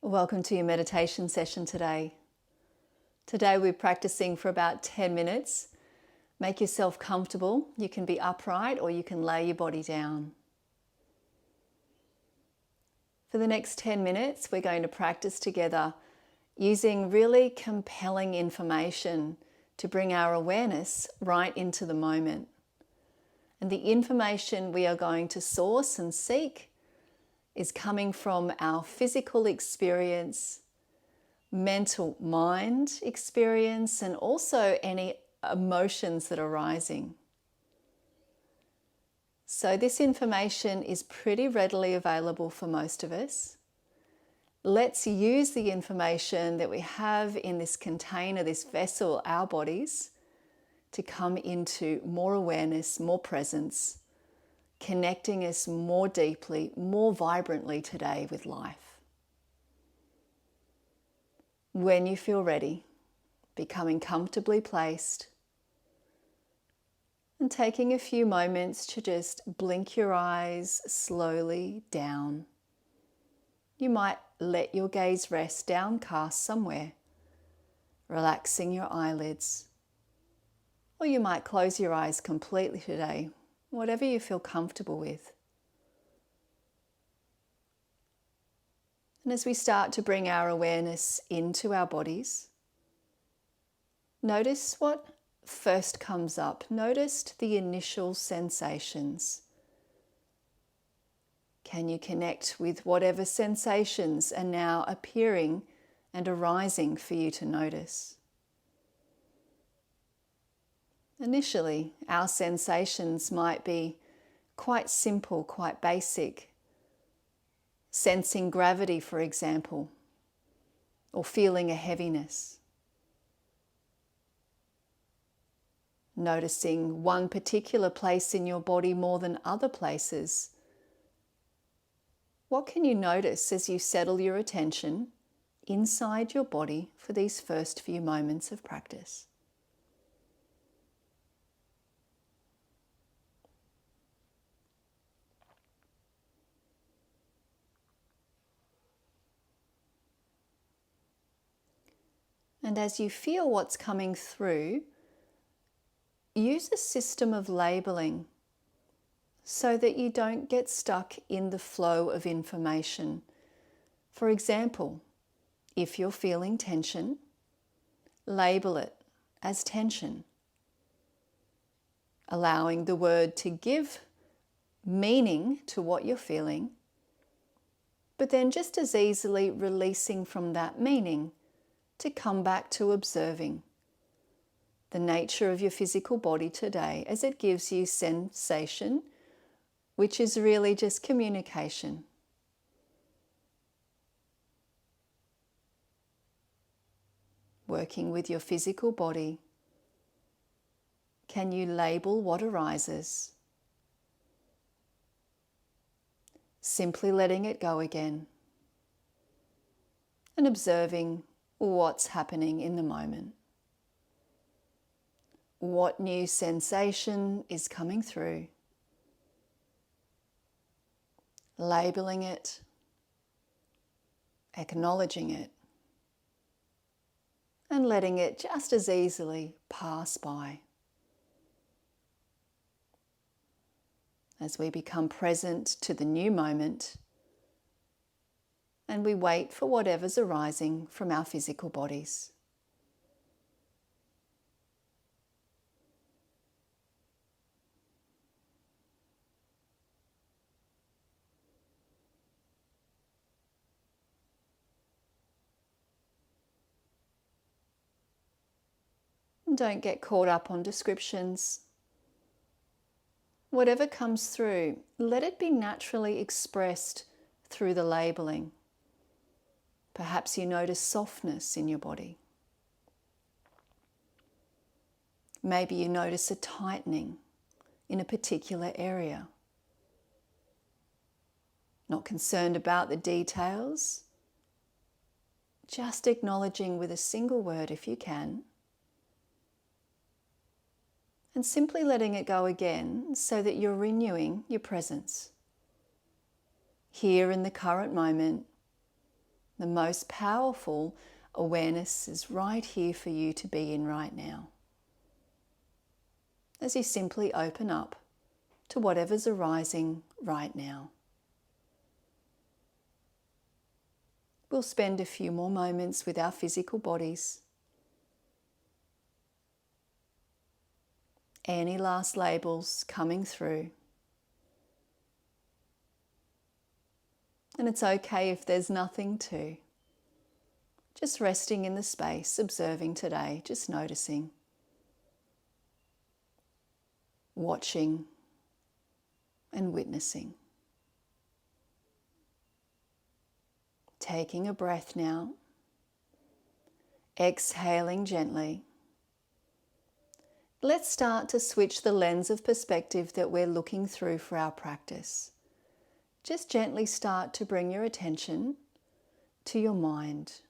Welcome to your meditation session today. Today we're practicing for about 10 minutes. Make yourself comfortable. You can be upright or you can lay your body down. For the next 10 minutes, we're going to practice together using really compelling information to bring our awareness right into the moment. And the information we are going to source and seek is coming from our physical experience, mental mind experience, and also any emotions that are rising. So this information is pretty readily available for most of us. Let's use the information that we have in this container, this vessel, our bodies, to come into more awareness, more presence, connecting us more deeply, more vibrantly today with life. When you feel ready, becoming comfortably placed and taking a few moments to just blink your eyes slowly down. You might let your gaze rest downcast somewhere, relaxing your eyelids. Or you might close your eyes completely today, whatever you feel comfortable with. And as we start to bring our awareness into our bodies, notice what first comes up. Notice the initial sensations. Can you connect with whatever sensations are now appearing and arising for you to notice? Initially, our sensations might be quite simple, quite basic. Sensing gravity, for example, or feeling a heaviness. Noticing one particular place in your body more than other places. What can you notice as you settle your attention inside your body for these first few moments of practice? And as you feel what's coming through, use a system of labeling so that you don't get stuck in the flow of information. For example, if you're feeling tension, label it as tension, allowing the word to give meaning to what you're feeling, but then just as easily releasing from that meaning to come back to observing the nature of your physical body today as it gives you sensation, which is really just communication. Working with your physical body, can you label what arises? Simply letting it go again and observing what's happening in the moment. What new sensation is coming through? Labeling it, acknowledging it, and letting it just as easily pass by. As we become present to the new moment and we wait for whatever's arising from our physical bodies. And don't get caught up on descriptions. Whatever comes through, let it be naturally expressed through the labeling. Perhaps you notice softness in your body. Maybe you notice a tightening in a particular area. Not concerned about the details, just acknowledging with a single word if you can, and simply letting it go again so that you're renewing your presence. Here in the current moment, The most powerful awareness is right here for you to be in right now. As you simply open up to whatever's arising right now. We'll spend a few more moments with our physical bodies. Any last labels coming through. And it's okay if there's nothing to. Just resting in the space, observing today, just noticing. Watching and witnessing. Taking a breath now. Exhaling gently. Let's start to switch the lens of perspective that we're looking through for our practice. Just gently start to bring your attention to your mind.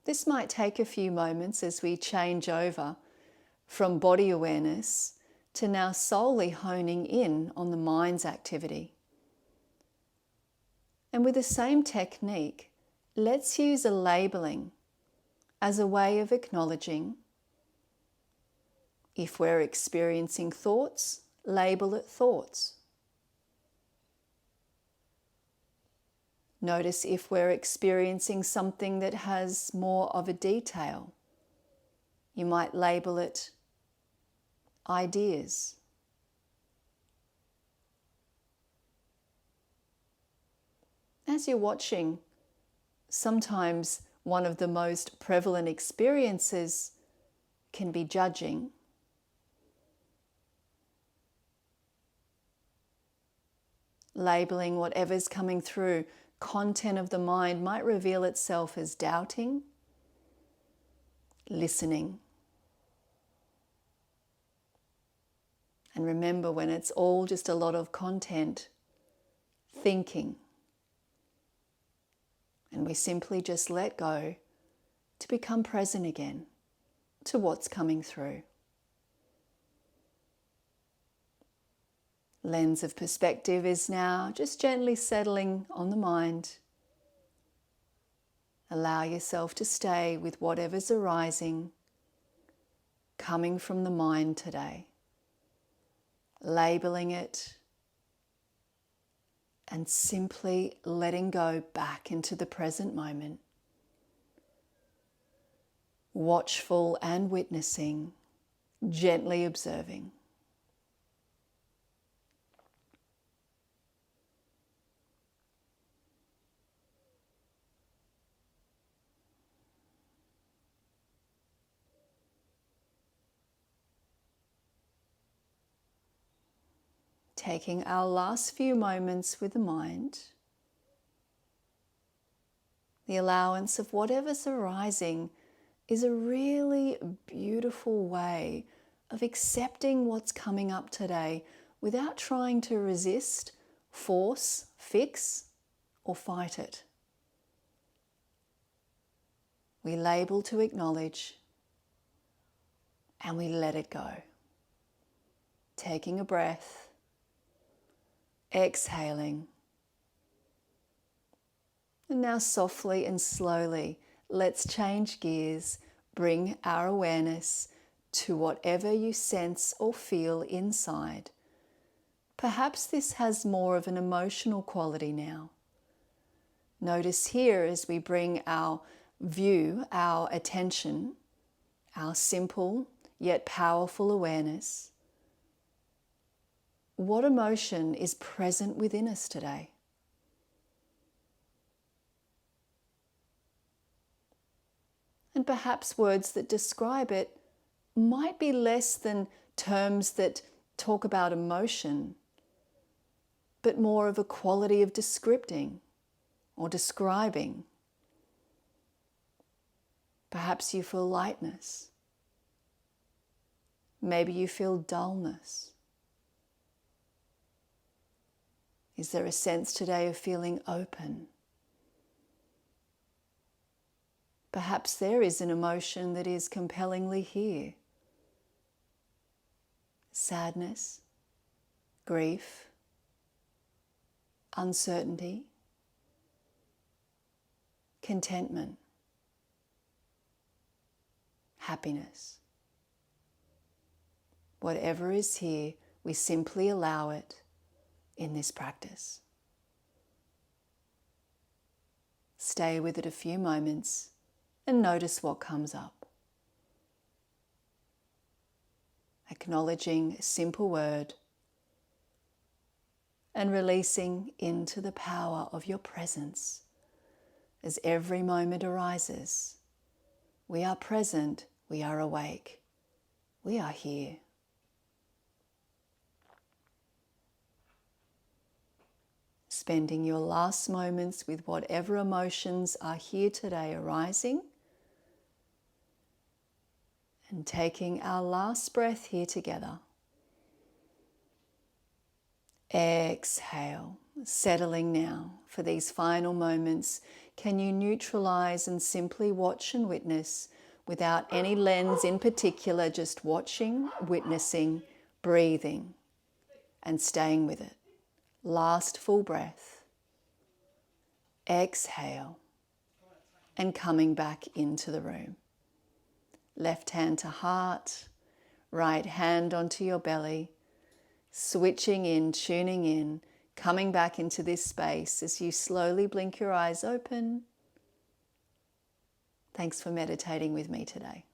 This might take a few moments as we change over from body awareness to now solely honing in on the mind's activity. And with the same technique, let's use a labeling as a way of acknowledging. If we're experiencing thoughts, label it thoughts. Notice if we're experiencing something that has more of a detail. You might label it ideas. As you're watching, sometimes one of the most prevalent experiences can be judging. Labeling whatever's coming through. Content of the mind might reveal itself as doubting, listening. And remember, when it's all just a lot of content, thinking. And we simply just let go to become present again to what's coming through. Lens of perspective is now just gently settling on the mind. Allow yourself to stay with whatever's arising, coming from the mind today. Labeling it and simply letting go back into the present moment. Watchful and witnessing, gently observing. Taking our last few moments with the mind, the allowance of whatever's arising is a really beautiful way of accepting what's coming up today without trying to resist, force, fix, or fight it. We label to acknowledge and we let it go. Taking a breath. Exhaling. And now softly and slowly, let's change gears, bring our awareness to whatever you sense or feel inside. Perhaps this has more of an emotional quality now. Notice here as we bring our view, our attention, our simple yet powerful awareness. What emotion is present within us today? And perhaps words that describe it might be less than terms that talk about emotion, but more of a quality of descripting or describing. Perhaps you feel lightness. Maybe you feel dullness. Is there a sense today of feeling open? Perhaps there is an emotion that is compellingly here. Sadness, grief, uncertainty. contentment, happiness. Whatever is here, we simply allow it in this practice. Stay with it a few moments and notice what comes up. Acknowledging a simple word and releasing into the power of your presence as every moment arises. We are present, we are awake, we are here. Spending your last moments with whatever emotions are here today arising, and taking our last breath here together. Exhale, settling now for these final moments. Can you neutralize and simply watch and witness without any lens in particular, just watching, witnessing, breathing, and staying with it. Last full breath. Exhale, and coming back into the room. Left hand to heart, right hand onto your belly, switching in, tuning in, coming back into this space as you slowly blink your eyes open. Thanks for meditating with me today.